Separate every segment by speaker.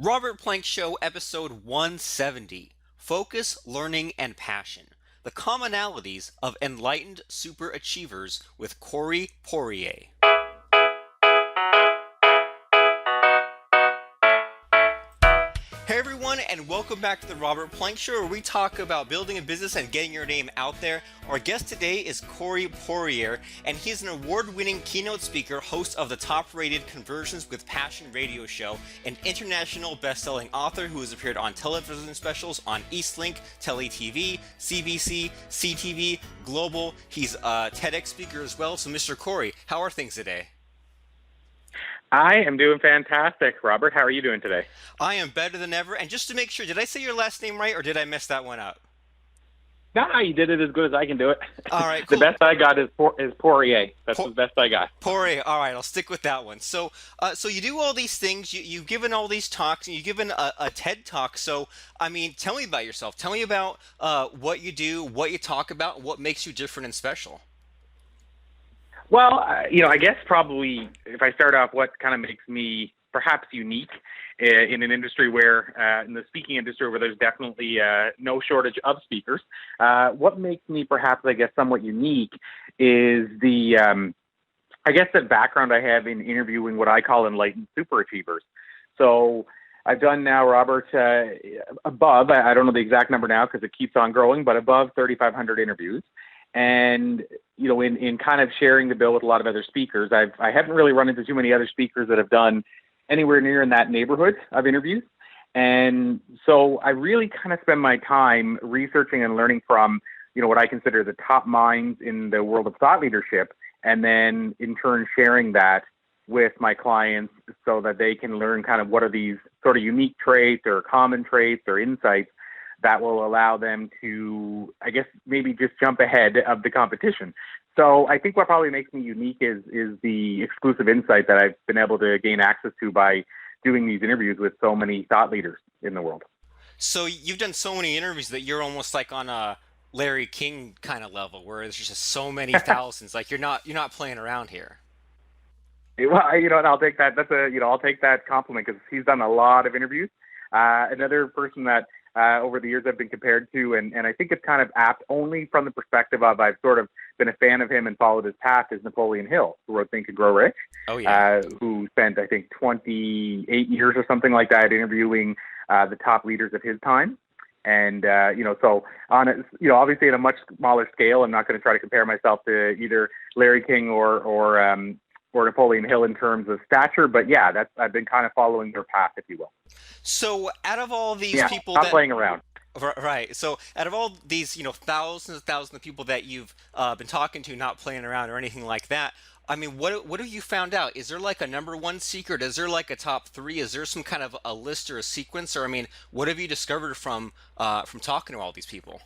Speaker 1: Robert Plank Show, episode 170 Focus, Learning, and Passion. The Commonalities of Enlightened Superachievers with Corey Poirier. Hey everyone, and welcome back to the Robert Plank Show, where we talk about building a business and getting your name out there. Our guest today is Corey Poirier, and he's an award-winning keynote speaker, host of the top-rated Conversions with Passion radio show, an international best-selling author who has appeared on television specials on Eastlink, TeleTV, CBC, CTV, Global. He's a TEDx speaker as well. So, Mr. Corey, how are things today?
Speaker 2: I am doing fantastic, Robert. How are you doing today?
Speaker 1: I am better than ever. And just to make sure, did I say your last name right, or did I mess that one up?
Speaker 2: No, you did it as good as I can do it.
Speaker 1: All right,
Speaker 2: The
Speaker 1: cool.
Speaker 2: best I got is Poirier. That's the best I got.
Speaker 1: Poirier. All right, I'll stick with that one. So you do all these things. You've given all these talks, and you've given a TED talk. So, I mean, tell me about yourself. Tell me about what you do, what you talk about, what makes you different and special.
Speaker 2: Well, I guess probably if I start off, what kind of makes me perhaps unique in an industry where, in the speaking industry, where there's definitely no shortage of speakers. What makes me perhaps, I guess, somewhat unique is I guess, the background I have in interviewing what I call enlightened superachievers. So I've done now, Robert, above, I don't know the exact number now because it keeps on growing, but above 3,500 interviews. And, in kind of sharing the bill with a lot of other speakers, I haven't really run into too many other speakers that have done anywhere near in that neighborhood of interviews. And so I really kind of spend my time researching and learning from, what I consider the top minds in the world of thought leadership, and then in turn sharing that with my clients so that they can learn kind of what are these sort of unique traits or common traits or insights that will allow them to, I guess, maybe just jump ahead of the competition. So I think what probably makes me unique is the exclusive insight that I've been able to gain access to by doing these interviews with so many thought leaders in the world.
Speaker 1: So you've done so many interviews that you're almost like on a Larry King kind of level, where there's just so many thousands. Like you're not playing around here.
Speaker 2: Well, and I'll take that. I'll take that compliment because he's done a lot of interviews. Another person that over the years I've been compared to, and I think it's kind of apt only from the perspective of I've sort of been a fan of him and followed his path, is Napoleon Hill, who wrote Think and Grow Rich,
Speaker 1: Oh yeah.
Speaker 2: who spent, I think, 28 years or something like that interviewing the top leaders of his time. And, so on it, obviously at a much smaller scale, I'm not going to try to compare myself to either Larry King or Napoleon Hill in terms of stature, but yeah, I've been kind of following their path, if you will.
Speaker 1: So out of all these
Speaker 2: Yeah,
Speaker 1: people
Speaker 2: not
Speaker 1: that
Speaker 2: playing around.
Speaker 1: Right. So out of all these, thousands and thousands of people that you've been talking to, not playing around or anything like that, I mean, what have you found out? Is there like a number one secret? Is there like a top three? Is there some kind of a list or a sequence? Or I mean, what have you discovered from talking to all these people?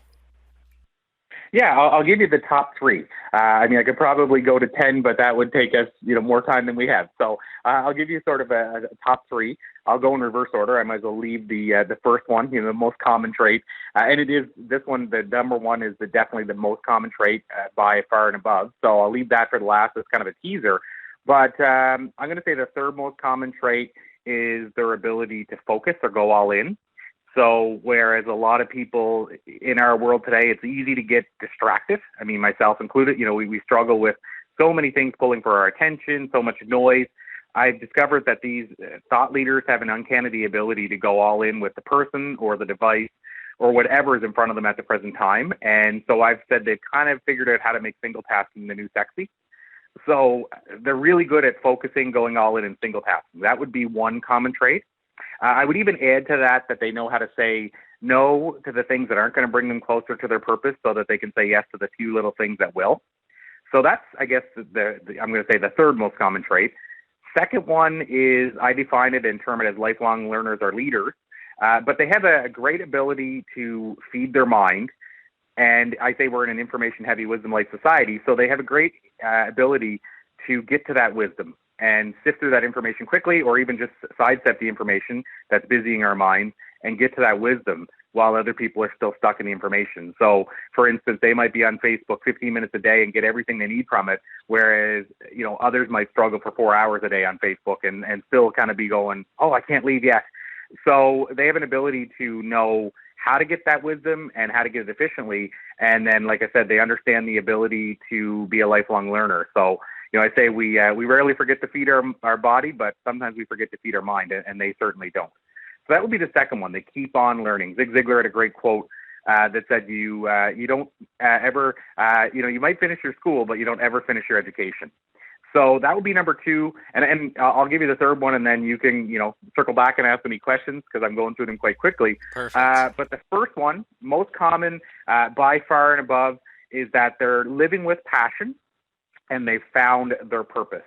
Speaker 2: Yeah, I'll give you the top three. I could probably go to 10, but that would take us, more time than we have. So I'll give you sort of a top three. I'll go in reverse order. I might as well leave the first one, the most common trait. And it is this one, the number one is definitely the most common trait by far and above. So I'll leave that for the last as kind of a teaser. But I'm going to say the third most common trait is their ability to focus or go all in. So whereas a lot of people in our world today, it's easy to get distracted. I mean, myself included, we struggle with so many things pulling for our attention, so much noise. I've discovered that these thought leaders have an uncanny ability to go all in with the person or the device or whatever is in front of them at the present time. And so I've said they've kind of figured out how to make single tasking the new sexy. So they're really good at focusing, going all in and single tasking. That would be one common trait. I would even add to that they know how to say no to the things that aren't going to bring them closer to their purpose so that they can say yes to the few little things that will. So that's, I guess, I'm going to say the third most common trait. Second one is I define it and term it as lifelong learners or leaders, but they have a great ability to feed their mind. And I say we're in an information-heavy, wisdom-light society, so they have a great ability to get to that wisdom and sift through that information quickly, or even just sidestep the information that's busying our minds and get to that wisdom while other people are still stuck in the information. So, for instance, they might be on Facebook 15 minutes a day and get everything they need from it, whereas, others might struggle for 4 hours a day on Facebook and still kind of be going, oh, I can't leave yet. So they have an ability to know how to get that wisdom and how to get it efficiently. And then, like I said, they understand the ability to be a lifelong learner. So, I say we rarely forget to feed our body, but sometimes we forget to feed our mind, and they certainly don't. So that would be the second one. They keep on learning. Zig Ziglar had a great quote that said, you don't ever, you might finish your school, but you don't ever finish your education. So that would be number two. And I'll give you the third one, and then you can, circle back and ask me questions because I'm going through them quite quickly.
Speaker 1: Perfect.
Speaker 2: But the first one, most common by far and above, is that they're living with passion and they've found their purpose.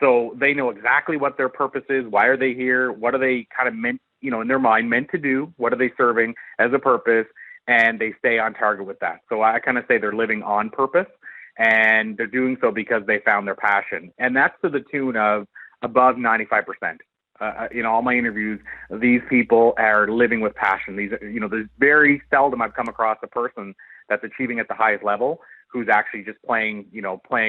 Speaker 2: So they know exactly what their purpose is. Why are they here? What are they kind of meant, in their mind, meant to do? What are they serving as a purpose? And they stay on target with that. So I kind of say they're living on purpose, and they're doing so because they found their passion. And that's to the tune of above 95%. All my interviews, these people are living with passion. There's very seldom I've come across a person that's achieving at the highest level who's actually just playing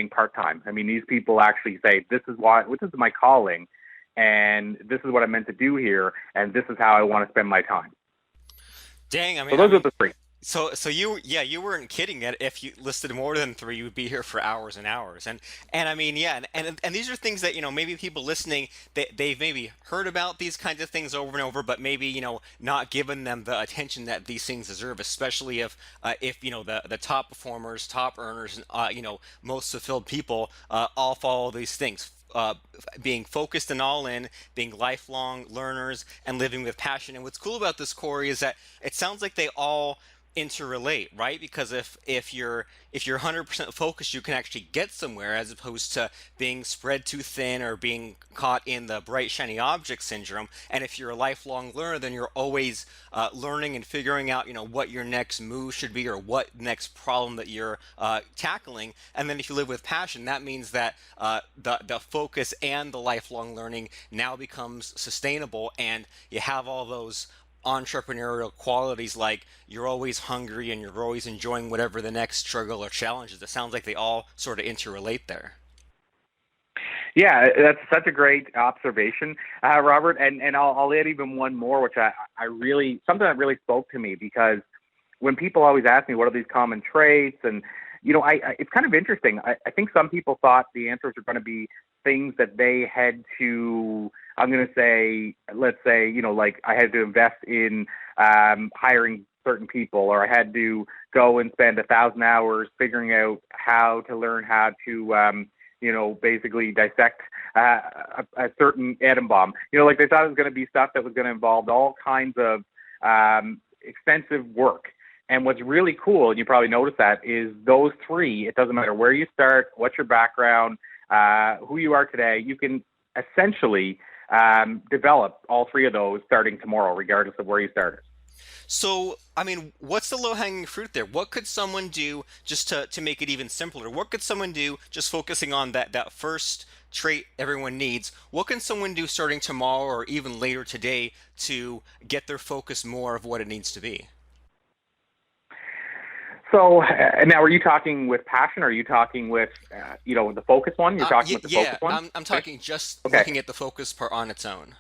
Speaker 2: part-time. I mean, these people actually say, this is my calling, and this is what I'm meant to do here, and this is how I want to spend my time.
Speaker 1: Dang,
Speaker 2: so those are the three.
Speaker 1: So you weren't kidding that if you listed more than three, you would be here for hours and hours. And I mean, and these are things that, maybe people listening, they've maybe heard about these kinds of things over and over, but maybe, not given them the attention that these things deserve, especially if the top performers, top earners, most fulfilled people all follow these things. Being focused and all in, being lifelong learners, and living with passion. And what's cool about this, Corey, is that it sounds like they all interrelate, right? Because if you're 100% focused, you can actually get somewhere, as opposed to being spread too thin or being caught in the bright shiny object syndrome. And if you're a lifelong learner, then you're always learning and figuring out what your next move should be, or what next problem that you're tackling. And then if you live with passion, that means that the focus and the lifelong learning now becomes sustainable, and you have all those entrepreneurial qualities, like you're always hungry and you're always enjoying whatever the next struggle or challenge is. It sounds like they all sort of interrelate there.
Speaker 2: Yeah, that's such a great observation, Robert. And I'll add even one more, which I really, something that really spoke to me, because when people always ask me, what are these common traits? And, it's kind of interesting. I think some people thought the answers are going to be things that they had to, I'm going to say, let's say, like I had to invest in hiring certain people, or I had to go and spend 1,000 hours figuring out how to learn how to, basically dissect a certain atom bomb. Like they thought it was going to be stuff that was going to involve all kinds of extensive work. And what's really cool, and you probably noticed that, is those three, it doesn't matter where you start, what's your background, who you are today, you can essentially develop all three of those starting tomorrow, regardless of where you started.
Speaker 1: So, I mean, what's the low-hanging fruit there? What could someone do just to make it even simpler? What could someone do just focusing on that first trait everyone needs? What can someone do starting tomorrow or even later today to get their focus more of what it needs to be?
Speaker 2: So now, are you talking with passion? Or are you talking with, the focus one? You're talking with the focus one?
Speaker 1: I'm talking just looking at the focus part on its own.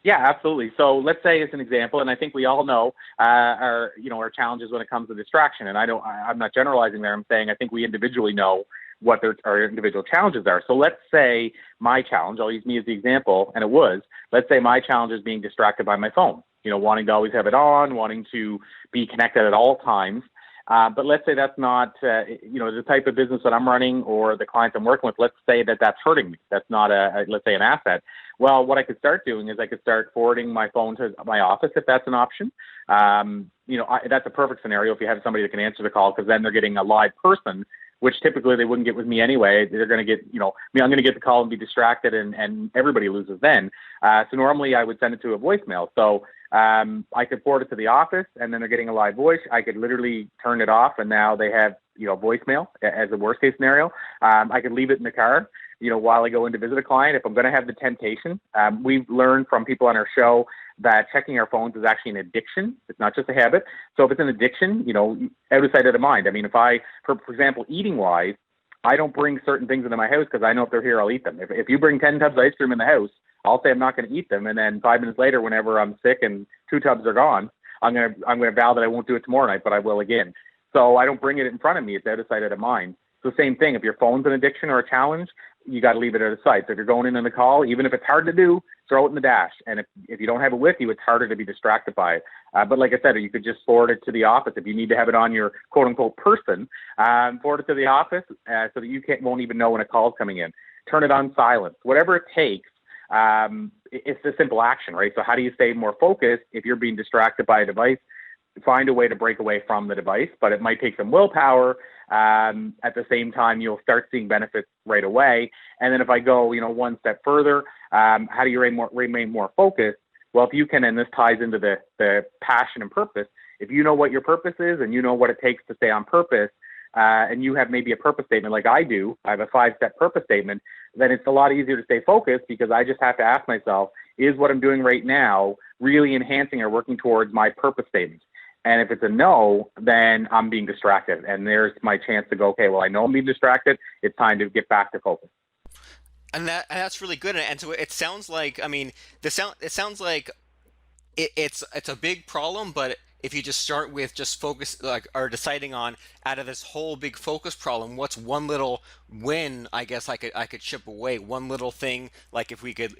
Speaker 2: Yeah, absolutely. So let's say, as an example, and I think we all know our challenges when it comes to distraction. And I'm not generalizing there. I'm saying I think we individually know what our individual challenges are. So let's say my challenge, I'll use me as the example, and let's say my challenge is being distracted by my phone, wanting to always have it on, wanting to be connected at all times. But let's say that's not, the type of business that I'm running or the clients I'm working with. Let's say that's hurting me. That's not let's say, an asset. Well, what I could start doing is I could start forwarding my phone to my office, if that's an option. That's a perfect scenario if you have somebody that can answer the call, because then they're getting a live person, which typically they wouldn't get with me anyway. They're going to get, I'm going to get the call and be distracted, and everybody loses then. So normally I would send it to a voicemail. So I could forward it to the office, and then they're getting a live voice. I could literally turn it off, and now they have, voicemail as a worst case scenario. I could leave it in the car, while I go in to visit a client. If I'm going to have the temptation, we've learned from people on our show that checking our phones is actually an addiction. It's not just a habit. So if it's an addiction, out of sight, out of mind. I mean, if for example, eating wise, I don't bring certain things into my house because I know if they're here, I'll eat them. If you bring 10 tubs of ice cream in the house, I'll say I'm not going to eat them, and then 5 minutes later, whenever I'm sick and 2 tubs are gone, I'm gonna vow that I won't do it tomorrow night, but I will again. So I don't bring it in front of me; it's out of sight, out of mind. So same thing. If your phone's an addiction or a challenge, you got to leave it out of sight. So if you're going in on the call, even if it's hard to do, throw it in the dash. And if you don't have it with you, it's harder to be distracted by it. But like I said, you could just forward it to the office. If you need to have it on your quote unquote person, forward it to the office so that you won't even know when a call's coming in. Turn it on silent. Whatever it takes. It's a simple action, right? So how do you stay more focused if you're being distracted by a device? Find a way to break away from the device, but it might take some willpower. At the same time, you'll start seeing benefits right away. And then if I go, one step further, how do you remain more focused? Well, if you can, and this ties into the passion and purpose, if you know what your purpose is and you know what it takes to stay on purpose, and you have maybe a purpose statement like I do, I have a 5-step purpose statement, then it's a lot easier to stay focused because I just have to ask myself, is what I'm doing right now really enhancing or working towards my purpose statement? And if it's a no, then I'm being distracted. And there's my chance to go, okay, well, I know I'm being distracted. It's time to get back to focus.
Speaker 1: And that's really good. And so it sounds like, I mean, it sounds like it's a big problem, but if you just start with just focus, like, or deciding on, out of this whole big focus problem, what's one little win, I guess I could chip away, one little thing, like if we could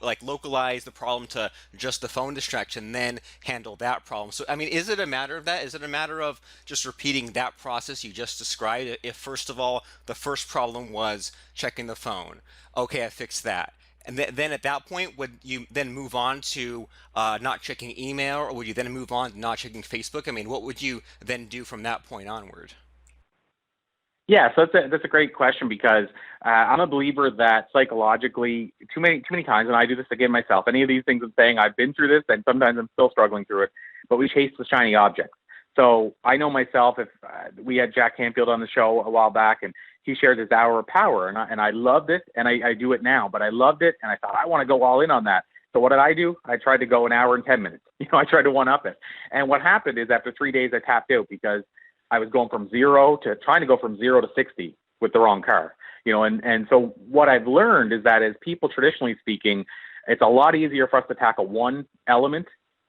Speaker 1: like localize the problem to just the phone distraction, then handle that problem. So I mean, is it a matter of that? Is it a matter of just repeating that process you just described? If first of all the first problem was checking the phone, okay, I fixed that. And then at that point, would you then move on to not checking email, or would you then move on to not checking Facebook? I mean, what would you then do from that point onward?
Speaker 2: Yeah, so that's a great question because I'm a believer that psychologically, too many times, and I do this again myself. Any of these things I'm saying, I've been through this, and sometimes I'm still struggling through it. But we chase the shiny objects. So I know myself. If we had Jack Canfield on the show a while back, and he shared his hour of power, and I loved it, and I do it now. But I loved it, and I thought I want to go all in on that. So what did I do? I tried to go an hour and 10 minutes. I tried to one up it. And what happened is after 3 days, I tapped out because I was going from trying to go from 0 to 60 with the wrong car. And so what I've learned is that as people traditionally speaking, it's a lot easier for us to tackle one element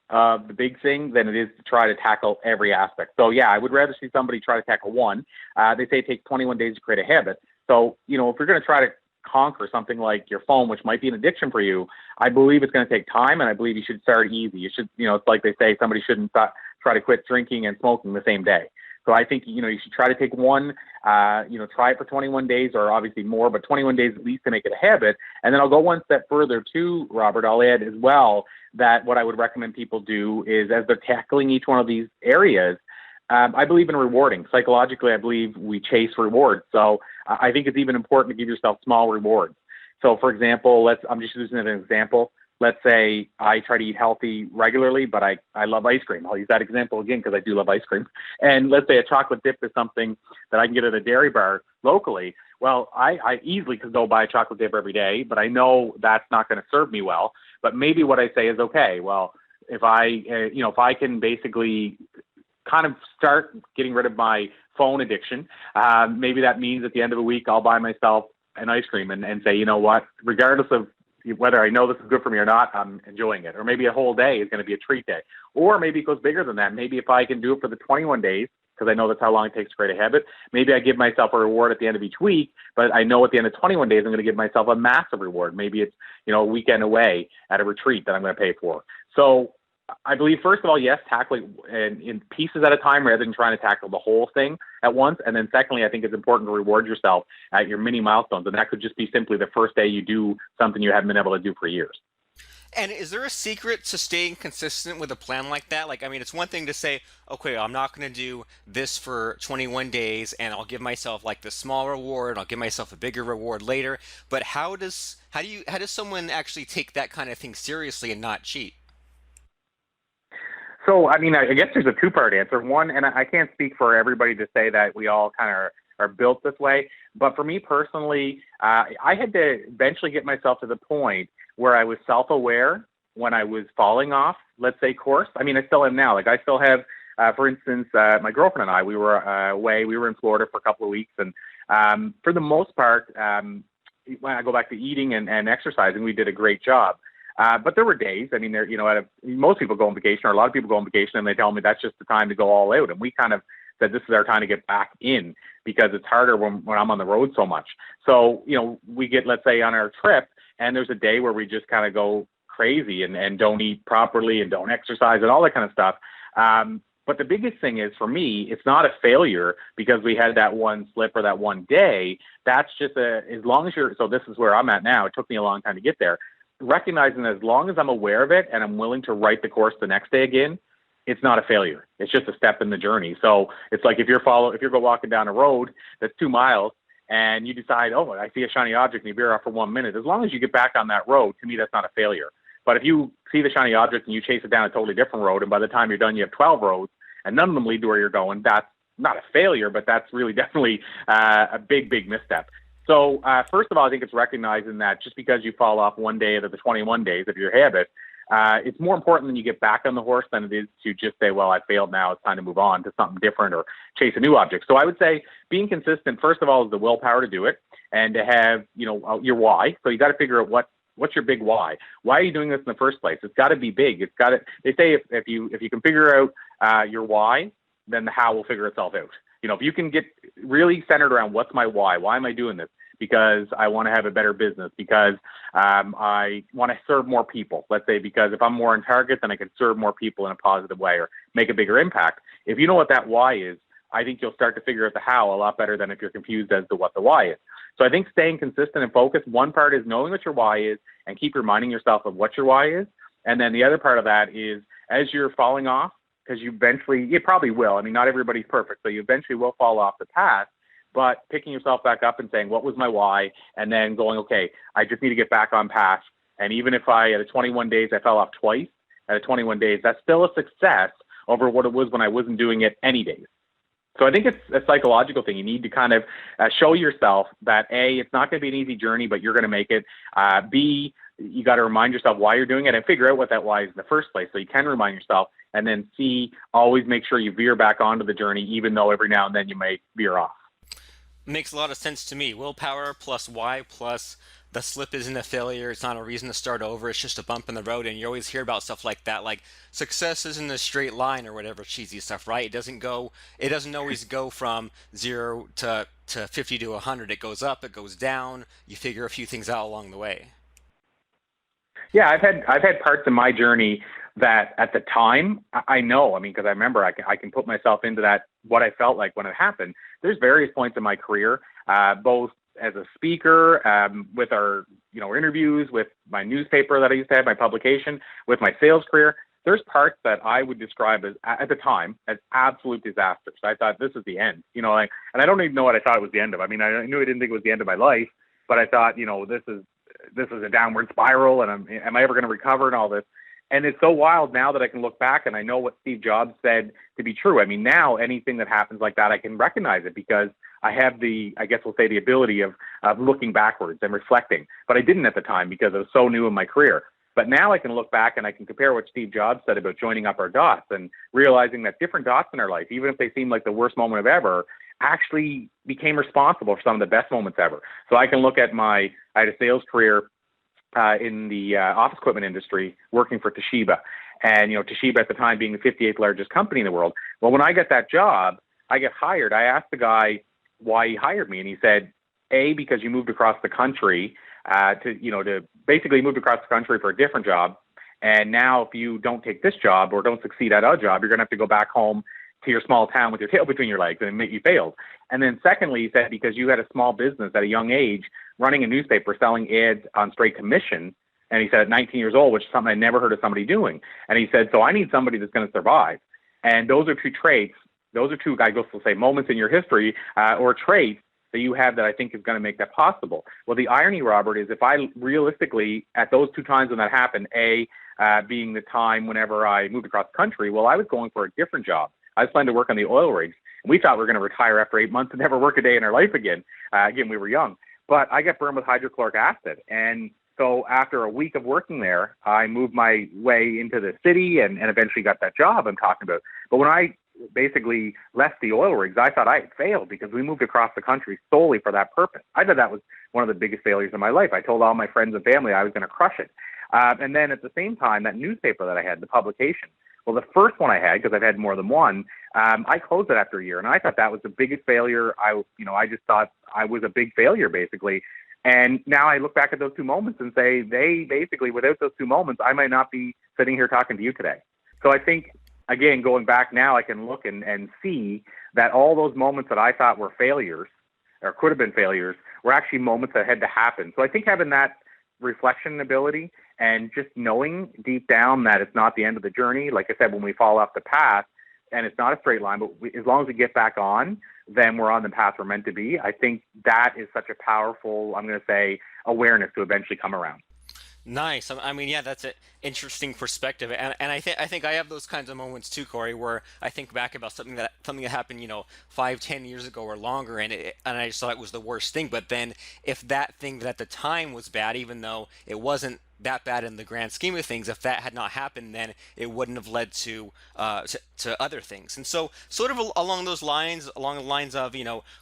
Speaker 2: of the big thing than it is to try to tackle every aspect. So yeah, I would rather see somebody try to tackle one. They say it takes 21 days to create a habit. So, if you're going to try to conquer something like your phone, which might be an addiction for you, I believe it's going to take time, and I believe you should start easy. You should, it's like they say, somebody shouldn't try to quit drinking and smoking the same day. So I think, you should try to take one, try it for 21 days or obviously more, but 21 days at least to make it a habit. And then I'll go one step further too, Robert. I'll add as well that what I would recommend people do is as they're tackling each one of these areas, I believe in rewarding. Psychologically, I believe we chase rewards. So I think it's even important to give yourself small rewards. So for example, I'm just using it as an example. Let's say I try to eat healthy regularly, but I love ice cream. I'll use that example again because I do love ice cream. And let's say a chocolate dip is something that I can get at a dairy bar locally. Well, I easily could go buy a chocolate dip every day, but I know that's not going to serve me well. But maybe what I say is, okay, well, if I can basically kind of start getting rid of my phone addiction, maybe that means at the end of the week, I'll buy myself an ice cream and say, you know what, regardless of whether I know this is good for me or not, I'm enjoying it. Or maybe a whole day is going to be a treat day. Or maybe it goes bigger than that. Maybe if I can do it for the 21 days, because I know that's how long it takes to create a habit, maybe I give myself a reward at the end of each week, but I know at the end of 21 days, I'm going to give myself a massive reward. Maybe it's, a weekend away at a retreat that I'm going to pay for. So I believe, first of all, yes, tackle it in pieces at a time rather than trying to tackle the whole thing at once. And then secondly, I think it's important to reward yourself at your mini milestones. And that could just be simply the first day you do something you haven't been able to do for years.
Speaker 1: And is there a secret to staying consistent with a plan like that? Like, I mean, it's one thing to say, okay, I'm not going to do this for 21 days and I'll give myself like the small reward, I'll give myself a bigger reward later. But how does someone actually take that kind of thing seriously and not cheat?
Speaker 2: So, I mean, I guess there's a two-part answer. One, and I can't speak for everybody to say that we all kind of are built this way, but for me personally, I had to eventually get myself to the point where I was self-aware when I was falling off, let's say, course. I mean, I still am now. Like, I still have, for instance, my girlfriend and I, we were away. We were in Florida for a couple of weeks, and for the most part, when I go back to eating and exercising, we did a great job. But there were days, I mean, most people go on vacation, or a lot of people go on vacation, and they tell me that's just the time to go all out. And we kind of said this is our time to get back in, because it's harder when I'm on the road so much. So, we get, let's say, on our trip, and there's a day where we just kind of go crazy and don't eat properly and don't exercise and all that kind of stuff. But the biggest thing is, for me, it's not a failure because we had that one slip or that one day. That's just as long as so this is where I'm at now. It took me a long time to get there. Recognizing that as long as I'm aware of it and I'm willing to write the course the next day again, it's not a failure. It's just a step in the journey. So it's like if you're walking down a road that's 2 miles and you decide, oh, I see a shiny object, and you veer off for 1 minute, as long as you get back on that road, to me, that's not a failure. But if you see the shiny object and you chase it down a totally different road, and by the time you're done, you have 12 roads and none of them lead to where you're going, that's not a failure, but that's really definitely a big, big misstep. So first of all, I think it's recognizing that just because you fall off one day out of the 21 days of your habit, it's more important when you get back on the horse than it is to just say, well, I failed now, it's time to move on to something different or chase a new object. So I would say being consistent, first of all, is the willpower to do it, and to have, your why. So you got to figure out what's your big why? Why are you doing this in the first place? It's got to be big. They say if you can figure out your why, then the how will figure itself out. If you can get really centered around what's my why am I doing this? Because I want to have a better business, because I want to serve more people, let's say, because if I'm more on target, then I can serve more people in a positive way or make a bigger impact. If you know what that why is, I think you'll start to figure out the how a lot better than if you're confused as to what the why is. So I think staying consistent and focused, one part is knowing what your why is and keep reminding yourself of what your why is. And then the other part of that is, as you're falling off, because you probably will. I mean, not everybody's perfect, so you eventually will fall off the path, but picking yourself back up and saying, what was my why? And then going, okay, I just need to get back on path. And even if at the 21 days, I fell off twice, at the 21 days, that's still a success over what it was when I wasn't doing it any days. So I think it's a psychological thing. You need to kind of show yourself that A, it's not going to be an easy journey, but you're going to make it. B, you got to remind yourself why you're doing it and figure out what that why is in the first place, so you can remind yourself. And then C, always make sure you veer back onto the journey, even though every now and then you may veer off.
Speaker 1: Makes a lot of sense to me. Willpower plus why plus the slip isn't a failure. It's not a reason to start over. It's just a bump in the road. And you always hear about stuff like that, like success isn't a straight line or whatever cheesy stuff, right? It doesn't always go from 0 to 50 to 100. It goes up, it goes down. You figure a few things out along the way.
Speaker 2: Yeah, I've had parts of my journey that at the time, I know, because I remember I can put myself into that, what I felt like when it happened. There's various points in my career, both as a speaker, with our, interviews, with my newspaper that I used to have, my publication, with my sales career. There's parts that I would describe as, at the time, as absolute disasters. I thought this is the end, and I don't even know what I thought it was the end of. I knew I didn't think it was the end of my life, but I thought, this is a downward spiral, and am I ever going to recover and all this? And it's so wild now that I can look back and I know what Steve Jobs said to be true. Now anything that happens like that, I can recognize it because I have the ability of looking backwards and reflecting. But I didn't at the time because I was so new in my career. But now I can look back and I can compare what Steve Jobs said about joining up our dots and realizing that different dots in our life, even if they seem like the worst moment of ever, actually became responsible for some of the best moments ever. So I can look at I had a sales career in the office equipment industry, working for Toshiba. And, Toshiba at the time being the 58th largest company in the world. Well, when I got that job, I get hired. I asked the guy why he hired me. And he said, A, because you moved across the country to basically moved across the country for a different job. And now if you don't take this job or don't succeed at a job, you're going to have to go back home to your small town with your tail between your legs and admit you failed. And then secondly, he said, because you had a small business at a young age, running a newspaper, selling ads on straight commission. And he said at 19 years old, which is something I never heard of somebody doing. And he said, so I need somebody that's going to survive. And those are two traits. Those are two, I guess we'll say, moments in your history or traits that you have that I think is going to make that possible. Well, the irony, Robert, is if I realistically, at those two times when that happened, being the time whenever I moved across the country, well, I was going for a different job. I was planning to work on the oil rigs. And we thought we were going to retire after 8 months and never work a day in our life again. Again, we were young. But I got burned with hydrochloric acid. And so after a week of working there, I moved my way into the city and eventually got that job I'm talking about. But when I basically left the oil rigs, I thought I had failed because we moved across the country solely for that purpose. I thought that was one of the biggest failures in my life. I told all my friends and family I was going to crush it. And then at the same time, that newspaper that I had, the publication, well, the first one I had, because I've had more than one, I closed it after a year, and I thought that was the biggest failure. I just thought I was a big failure, basically. And now I look back at those two moments and say, they basically, without those two moments, I might not be sitting here talking to you today. So I think, again, going back now, I can look and see that all those moments that I thought were failures, or could have been failures, were actually moments that had to happen. So I think having that reflection ability and just knowing deep down that it's not the end of the journey, like I said, when we fall off the path, and it's not a straight line, but as long as we get back on, then we're on the path we're meant to be. I think that is such a powerful, I'm going to say, awareness to eventually come around.
Speaker 1: Nice. I mean, yeah, that's an interesting perspective, and I think I have those kinds of moments too, Corey, where I think back about something that happened, 5, 10 years ago or longer, and I just thought it was the worst thing. But then, if that thing that at the time was bad, even though it wasn't that bad in the grand scheme of things, if that had not happened, then it wouldn't have led to other things. And so, sort of along those lines, along the lines of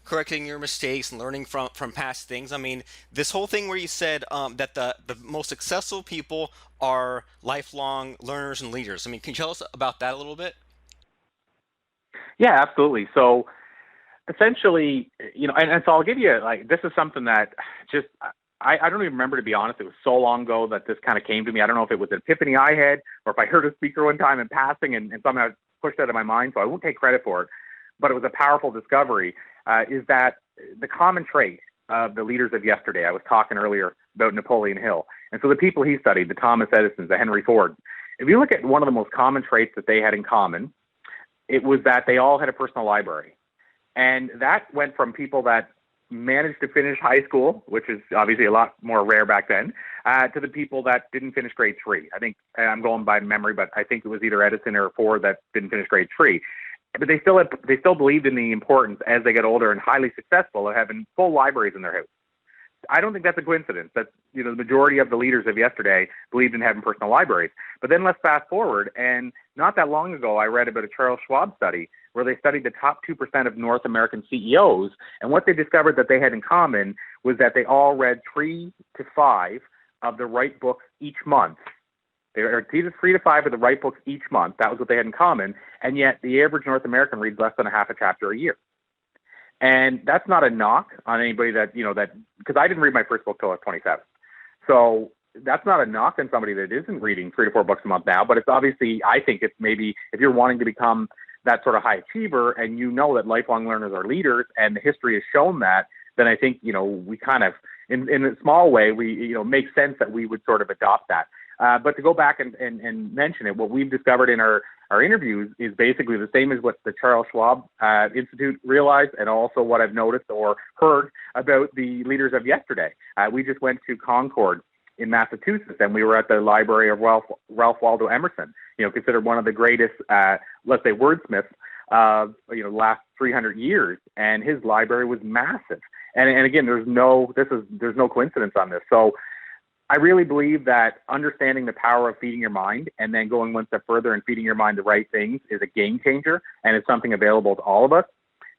Speaker 1: correcting your mistakes and learning from past things. I mean, this whole thing where you said that the most successful people are lifelong learners and leaders. I mean, can you tell us about that a little bit?
Speaker 2: Yeah, absolutely. So essentially, and so I'll give you, like, this is something that just, I don't even remember, to be honest. It was so long ago that this kind of came to me. I don't know if it was an epiphany I had or if I heard a speaker one time in passing and somehow it pushed out of my mind, so I won't take credit for it. But it was a powerful discovery, is that the common trait of the leaders of yesterday, I was talking earlier about Napoleon Hill. And so the people he studied, the Thomas Edisons, the Henry Fords, if you look at one of the most common traits that they had in common, it was that they all had a personal library. And that went from people that managed to finish high school, which is obviously a lot more rare back then, to the people that didn't finish grade 3. I think, I'm going by memory, but I think it was either Edison or Ford that didn't finish grade 3. But they still believed in the importance, as they get older and highly successful, of having full libraries in their house. I don't think that's a coincidence that the majority of the leaders of yesterday believed in having personal libraries. But then let's fast forward, and not that long ago, I read about a Charles Schwab study where they studied the top 2% of North American CEOs, and what they discovered that they had in common was that they all read 3 to 5 of the right books each month. They read 3 to 5 of the right books each month. That was what they had in common, and yet the average North American reads less than a half a chapter a year. And that's not a knock on anybody that, because I didn't read my first book till I was 27. So that's not a knock on somebody that isn't reading 3 to 4 books a month now, but it's obviously, I think it's maybe if you're wanting to become that sort of high achiever and that lifelong learners are leaders and the history has shown that, then I think, we kind of, in a small way, we, makes sense that we would sort of adopt that. But to go back and mention it, what we've discovered in our interviews is basically the same as what the Charles Schwab Institute realized, and also what I've noticed or heard about the leaders of yesterday. We just went to Concord in Massachusetts, and we were at the library of Ralph Waldo Emerson, considered one of the greatest, let's say, wordsmiths of last 300 years, and his library was massive. And again, there's no coincidence on this. So I really believe that understanding the power of feeding your mind and then going one step further and feeding your mind the right things is a game changer, and it's something available to all of us.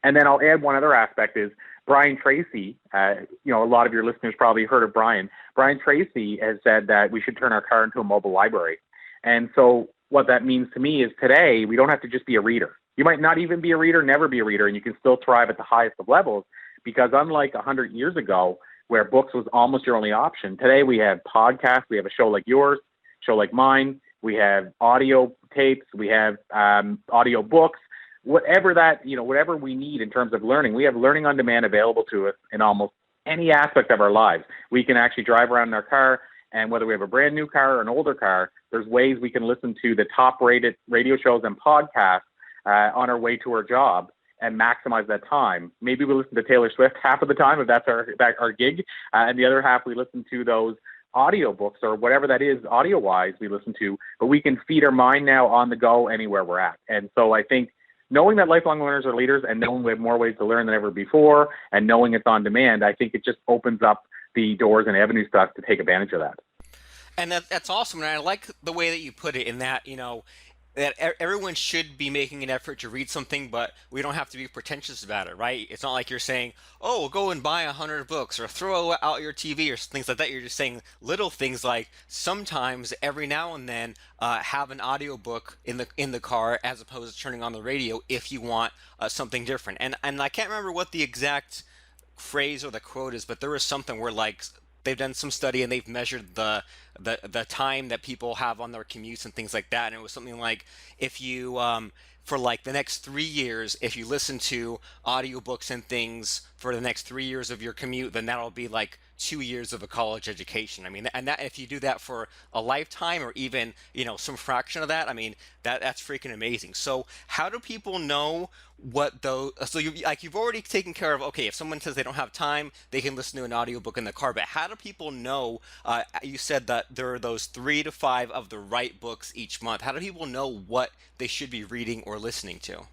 Speaker 2: And then I'll add one other aspect is Brian Tracy. A lot of your listeners probably heard of Brian. Brian Tracy has said that we should turn our car into a mobile library. And so what that means to me is today we don't have to just be a reader. You might not even be a reader, never be a reader, and you can still thrive at the highest of levels, because unlike 100 years ago, where books was almost your only option, today we have podcasts, we have a show like yours, show like mine, we have audio tapes, we have audio books, whatever we need in terms of learning. We have learning on demand available to us in almost any aspect of our lives. We can actually drive around in our car, and whether we have a brand new car or an older car, there's ways we can listen to the top rated radio shows and podcasts on our way to our job and maximize that time. Maybe we listen to Taylor Swift half of the time if that's our gig, and the other half we listen to those audio books or whatever that is audio-wise we listen to, but we can feed our mind now on the go anywhere we're at. And so I think knowing that lifelong learners are leaders and knowing we have more ways to learn than ever before and knowing it's on demand, I think it just opens up the doors and avenues to us to take advantage of that.
Speaker 1: And that's awesome. And I like the way that you put it in that, that everyone should be making an effort to read something, but we don't have to be pretentious about it, right? It's not like you're saying, "Oh, go and buy 100 books," or "throw out your TV," or things like that. You're just saying little things like sometimes, every now and then, have an audiobook in the car as opposed to turning on the radio if you want something different. And I can't remember what the exact phrase or the quote is, but there was something where like they've done some study and they've measured the time that people have on their commutes and things like that, and it was something like if you for like the next 3 years, if you listen to audiobooks and things for the next 3 years of your commute, then that'll be like 2 years of a college education. I mean, and that if you do that for a lifetime or even some fraction of that, I mean that's freaking amazing. So how do people know what those? So you've already taken care of. Okay, if someone says they don't have time, they can listen to an audiobook in the car. But how do people know? You said that there are those 3 to 5 of the right books each month. How do people know what they should be reading or listening to?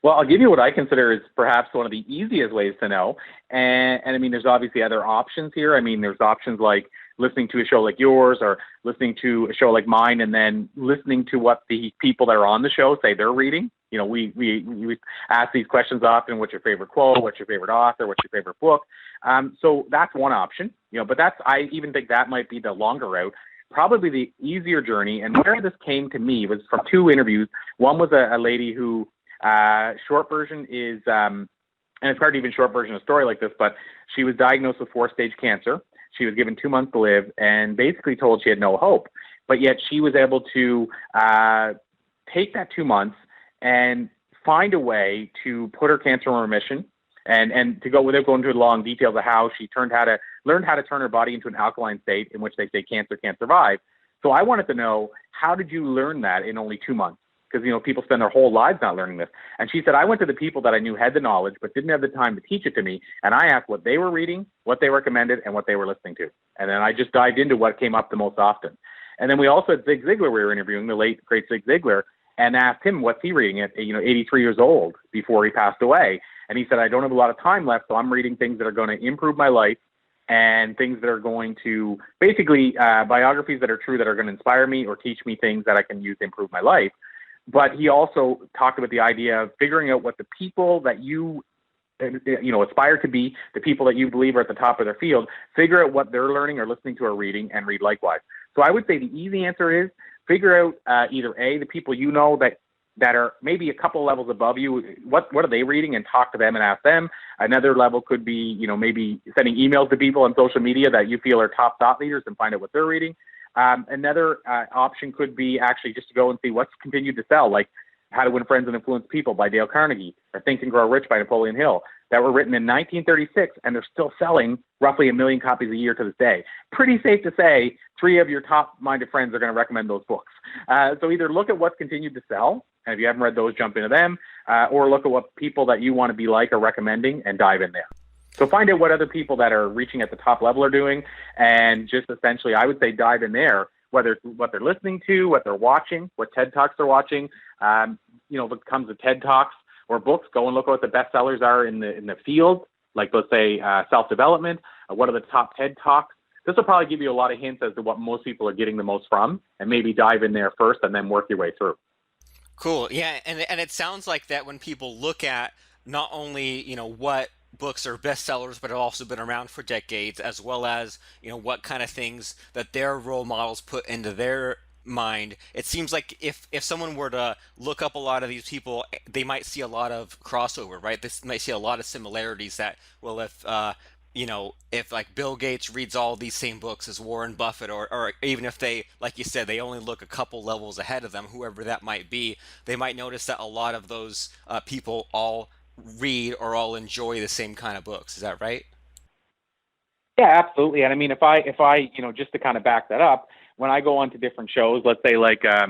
Speaker 2: Well, I'll give you what I consider is perhaps one of the easiest ways to know. And I mean, there's obviously other options here. I mean, there's options like listening to a show like yours or listening to a show like mine and then listening to what the people that are on the show say they're reading. You know, we ask these questions often. What's your favorite quote? What's your favorite author? What's your favorite book? So that's one option, but I even think that might be the longer route. Probably the easier journey. And where this came to me was from two interviews. One was a lady who short version is, and it's hard to even short version of a story like this, but she was diagnosed with 4-stage cancer. She was given 2 months to live and basically told she had no hope. But yet she was able to take that 2 months and find a way to put her cancer in remission and to go without going into the long details of how she learned how to turn her body into an alkaline state in which they say cancer can't survive. So I wanted to know, how did you learn that in only 2 months? Because, people spend their whole lives not learning this. And she said, I went to the people that I knew had the knowledge, but didn't have the time to teach it to me. And I asked what they were reading, what they recommended, and what they were listening to. And then I just dived into what came up the most often. And then we also had Zig Ziglar, we were interviewing, the late, great Zig Ziglar, and asked him what's he reading at, 83 years old before he passed away. And he said, I don't have a lot of time left, so I'm reading things that are going to improve my life and things that are going to basically biographies that are true, that are going to inspire me or teach me things that I can use to improve my life. But he also talked about the idea of figuring out what the people that you aspire to be, the people that you believe are at the top of their field, figure out what they're learning or listening to or reading, and read likewise. So I would say the easy answer is figure out either A, the people that are maybe a couple levels above you, what are they reading, and talk to them and ask them. Another level could be, maybe sending emails to people on social media that you feel are top thought leaders and find out what they're reading. Another option could be actually just to go and see what's continued to sell, like How to Win Friends and Influence People by Dale Carnegie, or Think and Grow Rich by Napoleon Hill, that were written in 1936, and they're still selling roughly 1 million copies a year to this day. Pretty safe to say 3 of your top-minded friends are going to recommend those books. So either look at what's continued to sell, and if you haven't read those, jump into them, or look at what people that you want to be like are recommending and dive in there. So find out what other people that are reaching at the top level are doing, and just essentially, I would say, dive in there, whether it's what they're listening to, what they're watching, what TED Talks they're watching. If it comes to TED Talks or books, go and look at what the bestsellers are in the field, like let's say self-development. What are the top TED Talks? This will probably give you a lot of hints as to what most people are getting the most from, and maybe dive in there first and then work your way through.
Speaker 1: Cool. Yeah, and it sounds like that when people look at not only, what books are bestsellers, but have also been around for decades, as well as, what kind of things that their role models put into their mind. It seems like if someone were to look up a lot of these people, they might see a lot of crossover, right? This might see a lot of similarities that, well, if like Bill Gates reads all these same books as Warren Buffett, or even if they, like you said, they only look a couple levels ahead of them, whoever that might be, they might notice that a lot of those people all read or all enjoy the same kind of books. Is that right?
Speaker 2: Yeah, absolutely. And I mean, if I, just to kind of back that up, when I go on to different shows, let's say like a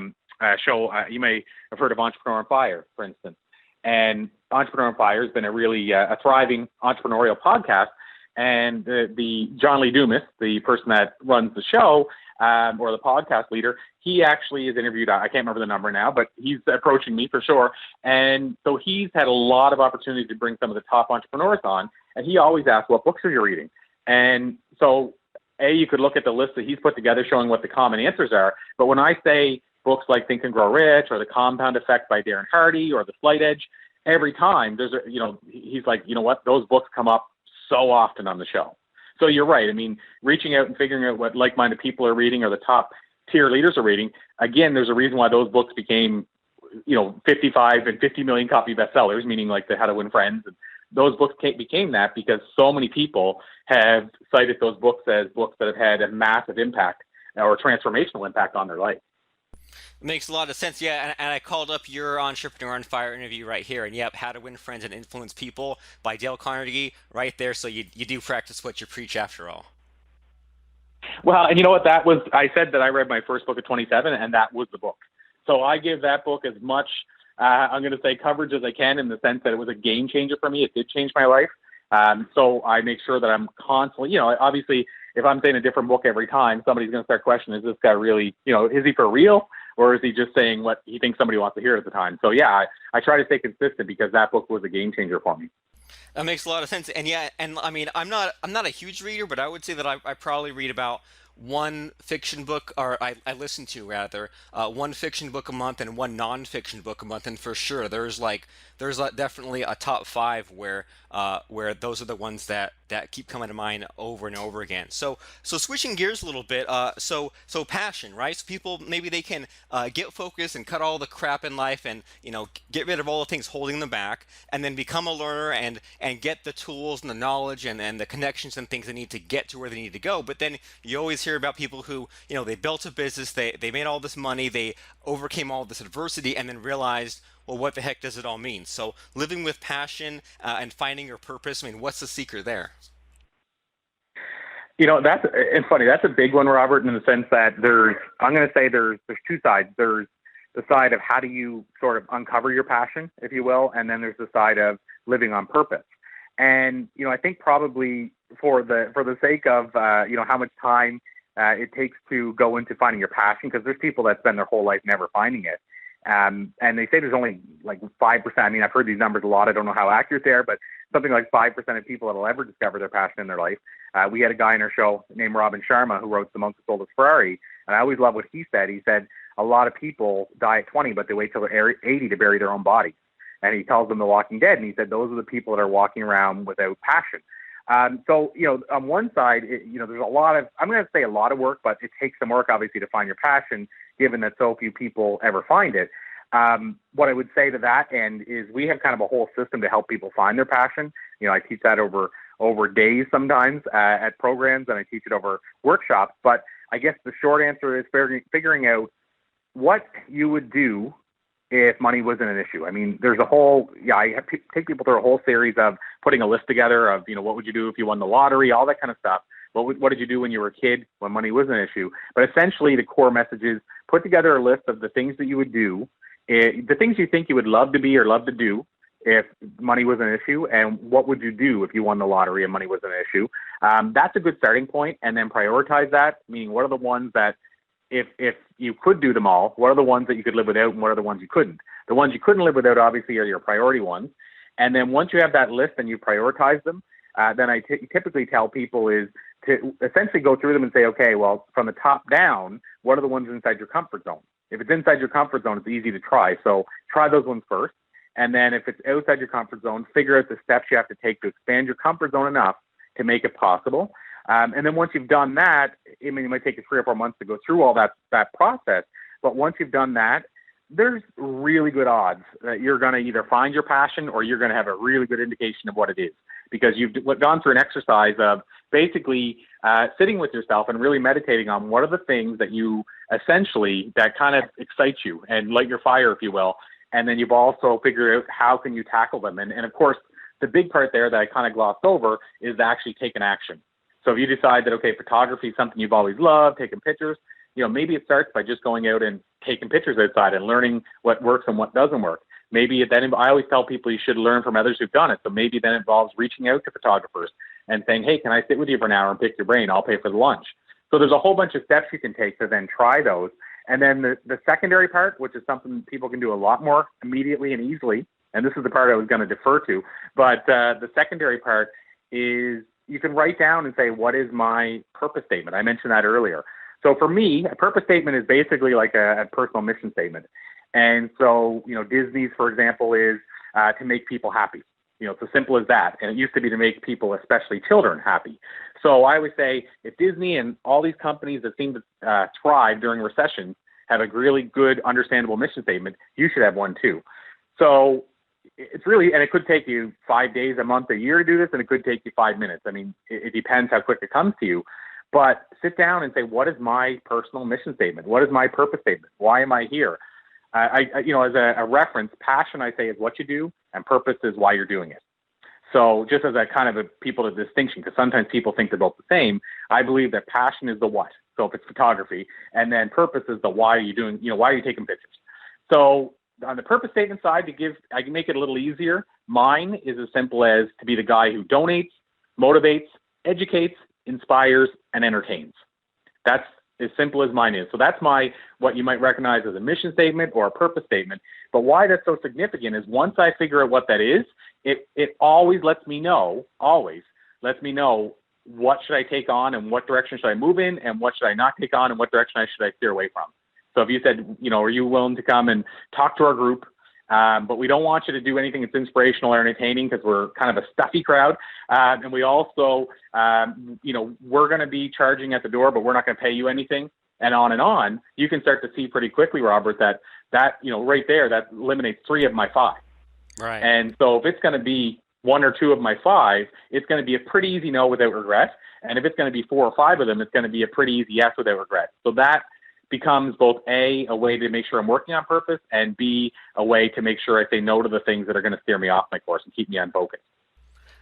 Speaker 2: show, you may have heard of Entrepreneur on Fire, for instance. And Entrepreneur on Fire has been a really a thriving entrepreneurial podcast. And the John Lee Dumas, the person that runs the show, or the podcast leader, he actually is interviewed. I can't remember the number now, but he's approaching me for sure. And so he's had a lot of opportunity to bring some of the top entrepreneurs on. And he always asks, what books are you reading? And so, you could look at the list that he's put together showing what the common answers are. But when I say books like Think and Grow Rich or The Compound Effect by Darren Hardy or The Slight Edge, every time he's like, you know what, those books come up so often on the show. So you're right. I mean, reaching out and figuring out what like-minded people are reading or the top tier leaders are reading. Again, there's a reason why those books became, 55 and 50 million copy bestsellers, meaning like the How to Win Friends. And those books became that because so many people have cited those books as books that have had a massive impact or transformational impact on their life.
Speaker 1: It makes a lot of sense. Yeah, and I called up your Entrepreneur on Fire interview right here. And yep, How to Win Friends and Influence People by Dale Carnegie right there. So you do practice what you preach after all.
Speaker 2: Well, and you know what, I said that I read my first book at 27 and that was the book. So I give that book as much, I'm going to say, coverage as I can, in the sense that it was a game changer for me. It did change my life. So I make sure that I'm constantly, obviously, if I'm saying a different book every time, somebody's going to start questioning, is this guy really, is he for real? Or is he just saying what he thinks somebody wants to hear at the time? So yeah, I try to stay consistent because that book was a game changer for me.
Speaker 1: That makes a lot of sense. And yeah, and I mean, I'm not a huge reader, but I would say that I probably read about one fiction book, or I listen to rather, one fiction book a month and one nonfiction book a month. And for sure, there's definitely a top 5 where those are the ones that keep coming to mind over and over again. So switching gears a little bit, so passion, right? So people, maybe they can get focused and cut all the crap in life and get rid of all the things holding them back, and then become a learner and get the tools and the knowledge and the connections and things they need to get to where they need to go. But then you always hear about people who they built a business, they made all this money, they overcame all this adversity, and then realized, well, what the heck does it all mean? So living with passion and finding your purpose, I mean, what's the secret there?
Speaker 2: It's funny. That's a big one, Robert, in the sense that there's two sides. There's the side of how do you sort of uncover your passion, if you will, and then there's the side of living on purpose. And, I think probably for the sake of, how much time it takes to go into finding your passion, because there's people that spend their whole life never finding it. And they say there's only like 5%. I mean, I've heard these numbers a lot. I don't know how accurate they are, but something like 5% of people that will ever discover their passion in their life. We had a guy in our show named Robin Sharma who wrote The Monk Who Sold His Ferrari. And I always love what he said. He said a lot of people die at 20, but they wait till they're 80 to bury their own bodies. And he calls them the walking dead. And he said those are the people that are walking around without passion. So, on one side, there's a lot of, I'm going to say a lot of work, but it takes some work, obviously, to find your passion, given that so few people ever find it. What I would say to that end is we have kind of a whole system to help people find their passion. I teach that over days sometimes at programs, and I teach it over workshops. But I guess the short answer is figuring out what you would do if money wasn't an issue. I mean, there's I take people through a whole series of putting a list together of, what would you do if you won the lottery, all that kind of stuff. What did you do when you were a kid when money was an issue? But essentially the core message is put together a list of the things that you would do, the things you think you would love to be or love to do if money was an issue, and what would you do if you won the lottery and money was an issue. That's a good starting point, and then prioritize that, meaning what are the ones that if you could do them all, what are the ones that you could live without and what are the ones you couldn't? The ones you couldn't live without obviously are your priority ones. And then once you have that list and you prioritize them, then I typically tell people is to essentially go through them and say, okay, well, from the top down, what are the ones inside your comfort zone? If it's inside your comfort zone, it's easy to try. So try those ones first. And then if it's outside your comfort zone, figure out the steps you have to take to expand your comfort zone enough to make it possible. And then once you've done that, I mean, it might take you 3 or 4 months to go through all that process. But once you've done that, there's really good odds that you're going to either find your passion or you're going to have a really good indication of what it is, because you've gone through an exercise of basically sitting with yourself and really meditating on what are the things that you essentially that kind of excite you and light your fire, if you will. And then you've also figured out how can you tackle them. And of course, the big part there that I kind of glossed over is to actually take an action. So if you decide that, okay, photography is something you've always loved, taking pictures, maybe it starts by just going out and taking pictures outside and learning what works and what doesn't work. Maybe then I always tell people you should learn from others who've done it. So maybe then involves reaching out to photographers and saying, hey, can I sit with you for an hour and pick your brain? I'll pay for the lunch. So there's a whole bunch of steps you can take to then try those. And then the secondary part, which is something people can do a lot more immediately and easily, and this is the part I was going to defer to, but the secondary part is you can write down and say, what is my purpose statement? I mentioned that earlier. So for me, a purpose statement is basically like a personal mission statement. And so, Disney's, for example, is to make people happy. It's as simple as that. And it used to be to make people, especially children, happy. So I would say if Disney and all these companies that seem to thrive during recessions have a really good, understandable mission statement, you should have one too. So it's really, and it could take you 5 days, a month, a year to do this, and it could take you 5 minutes. I mean, it depends how quick it comes to you. But sit down and say, what is my personal mission statement? What is my purpose statement? Why am I here? As a reference, passion, I say, is what you do, and purpose is why you're doing it. So just as a kind of a people to distinction, because sometimes people think they're both the same, I believe that passion is the what. So if it's photography, and then purpose is the why are you doing, why are you taking pictures? So on the purpose statement side, I can make it a little easier. Mine is as simple as to be the guy who donates, motivates, educates, inspires, and entertains. That's as simple as mine is. So that's what you might recognize as a mission statement or a purpose statement. But why that's so significant is once I figure out what that is, it always lets me know what should I take on and what direction should I move in and what should I not take on and what direction should I steer away from. So if you said, are you willing to come and talk to our group? But we don't want you to do anything that's inspirational or entertaining because we're kind of a stuffy crowd. And we also, we're going to be charging at the door, but we're not going to pay you anything. And on, you can start to see pretty quickly, Robert, that right there, that eliminates 3 of my 5.
Speaker 1: Right.
Speaker 2: And so if it's going to be 1 or 2 of my 5, it's going to be a pretty easy no without regret. And if it's going to be 4 or 5 of them, it's going to be a pretty easy yes without regret. So that becomes both A, a way to make sure I'm working on purpose, and B, a way to make sure I say no to the things that are going to steer me off my course and keep me unfocused.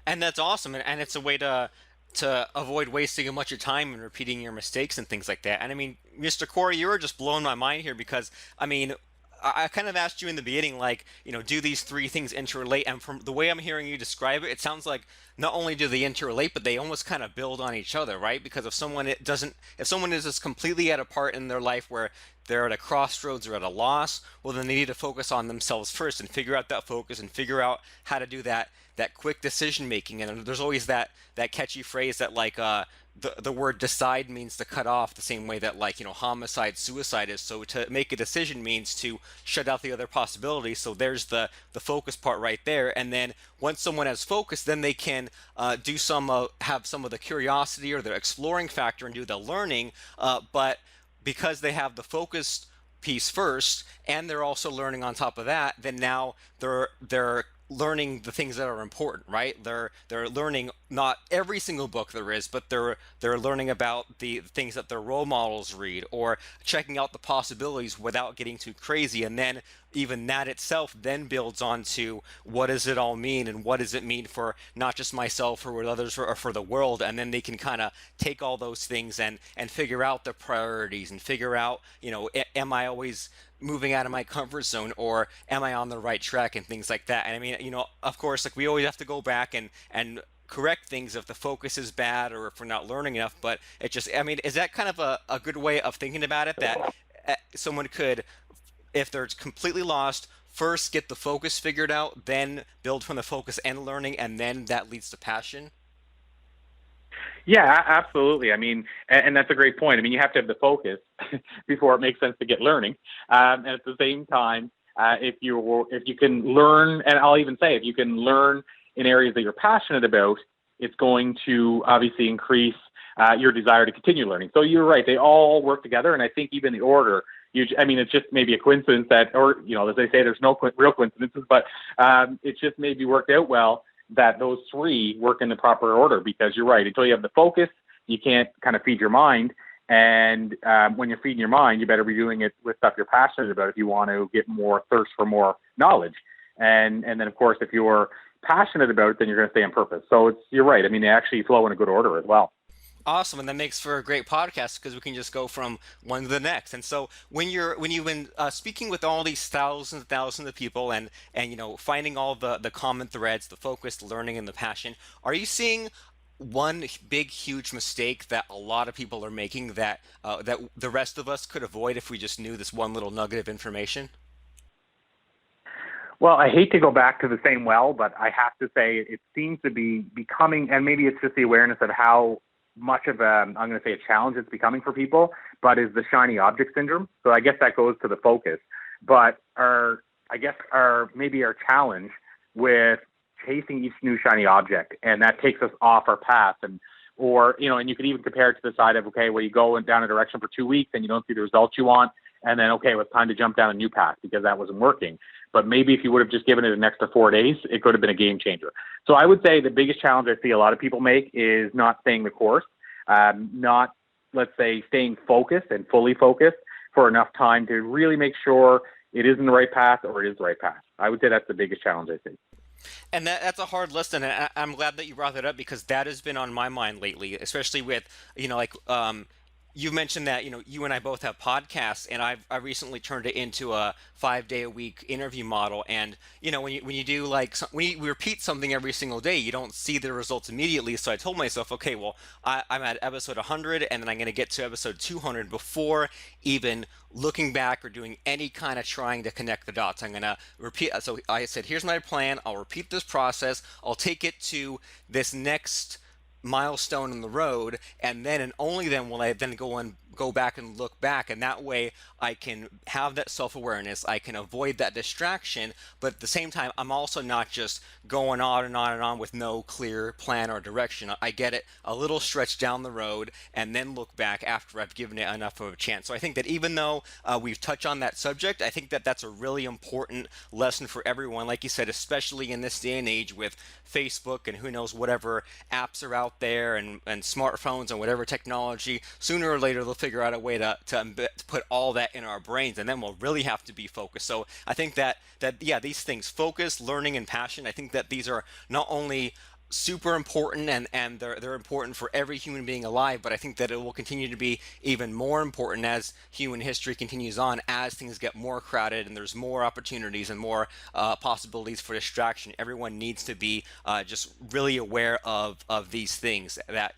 Speaker 1: And that's awesome. And it's a way to avoid wasting a bunch of time and repeating your mistakes and things like that. And I mean, Mr. Corey, you were just blowing my mind here because, I mean, I kind of asked you in the beginning, like, do these 3 things interrelate? And from the way I'm hearing you describe it, it sounds like not only do they interrelate, but they almost kind of build on each other, right? Because if someone is just completely at a part in their life where they're at a crossroads or at a loss, well, then they need to focus on themselves first and figure out that focus and figure out how to do that quick decision making. And there's always that catchy phrase that like the word decide means to cut off, the same way that homicide, suicide is. So to make a decision means to shut out the other possibilities. So there's the focus part right there. And then once someone has focus, then they can have some of the curiosity or the exploring factor and do the learning. But because they have the focused piece first and they're also learning on top of that, then now they're learning the things that are important, right? They're learning not every single book there is, but they're learning about the things that their role models read, or checking out the possibilities without getting too crazy. And then even that itself then builds onto what does it all mean, and what does it mean for not just myself or others or for the world. And then they can kind of take all those things and figure out the priorities and figure out, am I always moving out of my comfort zone, or am I on the right track, and things like that. And I mean, of course, like we always have to go back and correct things if the focus is bad or if we're not learning enough. But it just, I mean, is that kind of a good way of thinking about it, that someone could, if they're completely lost, first get the focus figured out, then build from the focus and learning, and then that leads to passion?
Speaker 2: Yeah, absolutely. I mean, and that's a great point. I mean, you have to have the focus before it makes sense to get learning. And at the same time, if you can learn, and I'll even say, if you can learn in areas that you're passionate about, it's going to obviously increase your desire to continue learning. So you're right; they all work together, and I think even the order. It's just maybe a coincidence that, or as they say, there's no real coincidences, but it's just maybe worked out well that those 3 work in the proper order, because you're right. Until you have the focus, you can't kind of feed your mind. And when you're feeding your mind, you better be doing it with stuff you're passionate about if you want to get more thirst for more knowledge. And then, of course, if you're passionate about it, then you're going to stay on purpose. So you're right. I mean, they actually flow in a good order as well.
Speaker 1: Awesome, and that makes for a great podcast because we can just go from one to the next. And so when you've been speaking with all these thousands and thousands of people, and finding all the common threads, the focus, the learning, and the passion, are you seeing one big huge mistake that a lot of people are making that the rest of us could avoid if we just knew this one little nugget of information?
Speaker 2: Well, I hate to go back to the same well, but I have to say it seems to be becoming, and maybe it's just the awareness of how much of I'm going to say a challenge it's becoming for people, but is the shiny object syndrome. So I guess that goes to the focus. But maybe our challenge with chasing each new shiny object, and that takes us off our path. And you could even compare it to the side of, okay, well, you go down a direction for 2 weeks and you don't see the results you want. And then, okay, well, it's time to jump down a new path because that wasn't working. But maybe if you would have just given it an extra 4 days, it could have been a game changer. So I would say the biggest challenge I see a lot of people make is not staying the course, not, let's say, staying focused and fully focused for enough time to really make sure it is in the right path or it is the right path. I would say that's the biggest challenge I see.
Speaker 1: And that's a hard lesson, and I'm glad that you brought that up because that has been on my mind lately, especially with, you mentioned that, you and I both have podcasts, and I recently turned it into a 5 day a week interview model. And, when you do when you repeat something every single day, you don't see the results immediately. So I told myself, okay, well, I'm at episode 100, and then I'm going to get to episode 200 before even looking back or doing any kind of trying to connect the dots. I'm going to repeat. So I said, here's my plan. I'll repeat this process. I'll take it to this next milestone in the road, and then and only then will I then go back and look back, and that way I can have that self-awareness, I can avoid that distraction, but at the same time I'm also not just going on and on and on with no clear plan or direction. I get it a little stretch down the road and then look back after I've given it enough of a chance. So I think that even though we've touched on that subject, I think that that's a really important lesson for everyone, like you said, especially in this day and age with Facebook and who knows whatever apps are out there and smartphones and whatever technology. Sooner or later they'll figure out a way to put all that in our brains, and then we'll really have to be focused. So I think that these things, focus, learning, and passion, I think that these are not only super important and they're important for every human being alive, but I think that it will continue to be even more important as human history continues on, as things get more crowded and there's more opportunities and more possibilities for distraction. Everyone needs to be just really aware of these things, that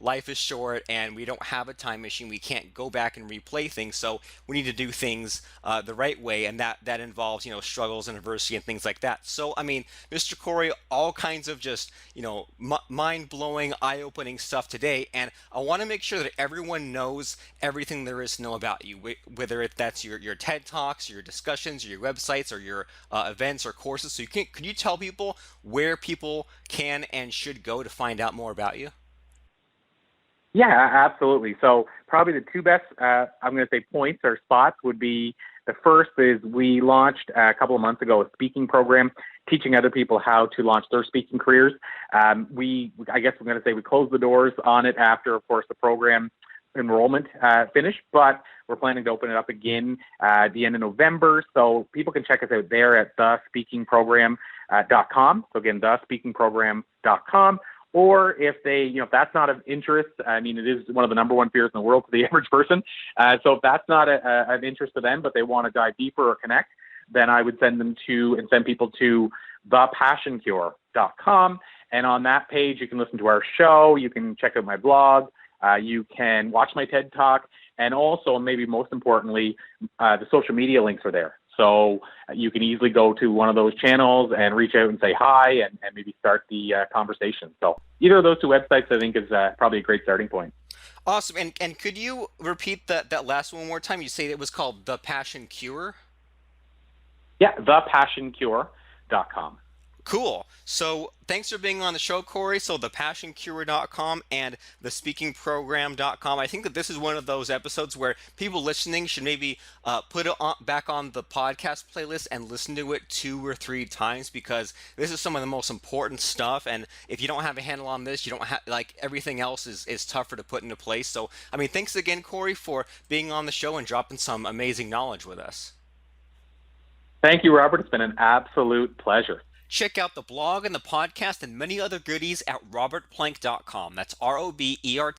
Speaker 1: life is short and we don't have a time machine. We can't go back and replay things, so we need to do things the right way, and that involves struggles and adversity and things like that. So I mean, Mr. Corey, all kinds of just mind-blowing, eye-opening stuff today, and I want to make sure that everyone knows everything there is to know about you, whether that's your TED Talks, your discussions, your websites, or your events or courses. So could you tell people where people can and should go to find out more about you?
Speaker 2: Yeah, absolutely. So probably the two best, I'm going to say points or spots would be, the first is we launched a couple of months ago a speaking program teaching other people how to launch their speaking careers. I guess we're going to say we closed the doors on it after, of course, the program enrollment finished, but we're planning to open it up again at the end of November. So people can check us out there at thespeakingprogram.com. So again, thespeakingprogram.com. Or if if that's not of interest, I mean, it is one of the number one fears in the world to the average person. So if that's not an interest to them, but they want to dive deeper or connect, then I would send people to thepassioncure.com. And on that page, you can listen to our show. You can check out my blog. You can watch my TED Talk. And also, maybe most importantly, the social media links are there. So you can easily go to one of those channels and reach out and say hi and maybe start the conversation. So either of those two websites, I think, is probably a great starting point.
Speaker 1: Awesome. And could you repeat that last one more time? You say it was called The Passion Cure?
Speaker 2: Yeah, thepassioncure.com.
Speaker 1: Cool. So thanks for being on the show, Corey. So thepassioncure.com and thespeakingprogram.com. I think that this is one of those episodes where people listening should maybe put it back on the podcast playlist and listen to it 2 or 3 times, because this is some of the most important stuff. And if you don't have a handle on this, you don't have, everything else is tougher to put into place. So, I mean, thanks again, Corey, for being on the show and dropping some amazing knowledge with us.
Speaker 2: Thank you, Robert. It's been an absolute pleasure.
Speaker 1: Check out the blog and the podcast and many other goodies at robertplank.com. That's ROBERT